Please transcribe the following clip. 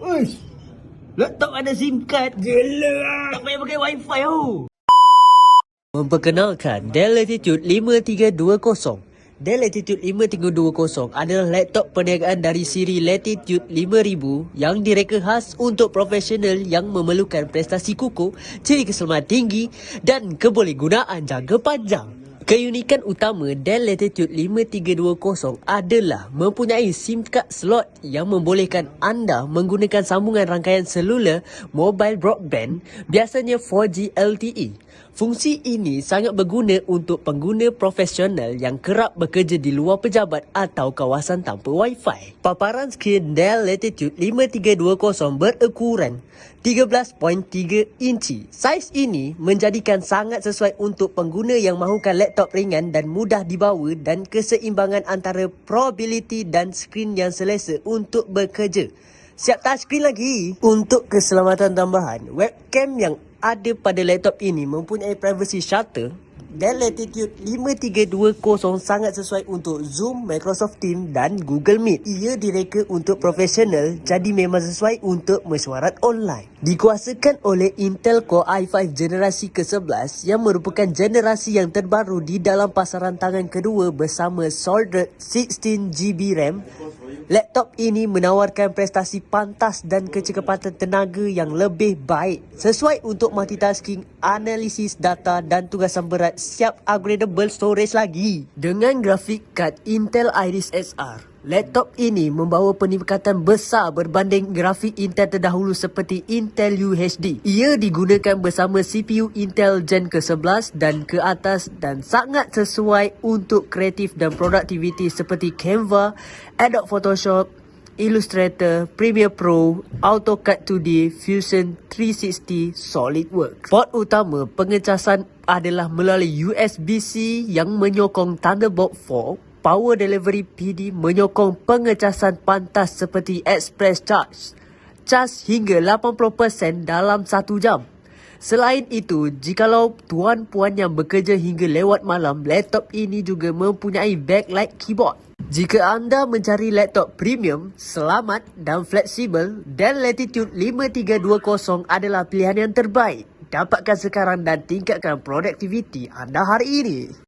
Uish, laptop ada SIM card. Gila lah. Tak payah pakai wifi tau. Memperkenalkan Dell Latitude 5320. Dell Latitude 5320 adalah laptop perniagaan dari siri Latitude 5000 yang direka khas untuk profesional yang memerlukan prestasi kukuh, ciri keselamatan tinggi dan kebolehgunaan jangka panjang. Keunikan utama Dell Latitude 5320 adalah mempunyai SIM card slot yang membolehkan anda menggunakan sambungan rangkaian selular mobile broadband, biasanya 4G LTE. Fungsi ini sangat berguna untuk pengguna profesional yang kerap bekerja di luar pejabat atau kawasan tanpa Wi-Fi. Paparan skrin Dell Latitude 5320 berukuran 13.3 inci. Saiz ini menjadikan sangat sesuai untuk pengguna yang mahukan laptop ringan dan mudah dibawa dan keseimbangan antara portability dan skrin yang selesa untuk bekerja. Siap touchscreen lagi. Untuk keselamatan tambahan, webcam yang ada pada laptop ini mempunyai privacy shutter. Dell Latitude 5320 sangat sesuai untuk Zoom, Microsoft Teams dan Google Meet. Ia direka untuk profesional, jadi memang sesuai untuk mesyuarat online. Dikuasakan oleh Intel Core i5 generasi ke-11 yang merupakan generasi yang terbaru di dalam pasaran tangan kedua bersama soldered 16GB RAM. Laptop ini menawarkan prestasi pantas dan kecepatan tenaga yang lebih baik. Sesuai untuk multitasking, analisis data dan tugasan berat, siap upgradable storage lagi. Dengan grafik kad Intel Iris Xr, laptop ini membawa peningkatan besar berbanding grafik Intel terdahulu seperti Intel UHD. Ia digunakan bersama CPU Intel Gen ke-11 dan ke atas dan sangat sesuai untuk kreatif dan produktiviti seperti Canva, Adobe Photoshop, Illustrator, Premiere Pro, AutoCAD 2D, Fusion 360, SolidWorks. Port utama pengecasan adalah melalui USB-C yang menyokong Thunderbolt 4. Power Delivery PD menyokong pengecasan pantas seperti Express Charge. Cas hingga 80% dalam 1 jam. Selain itu, jikalau tuan-puan yang bekerja hingga lewat malam, laptop ini juga mempunyai backlight keyboard. Jika anda mencari laptop premium, selamat dan fleksibel, Dell Latitude 5320 adalah pilihan yang terbaik. Dapatkan sekarang dan tingkatkan produktiviti anda hari ini.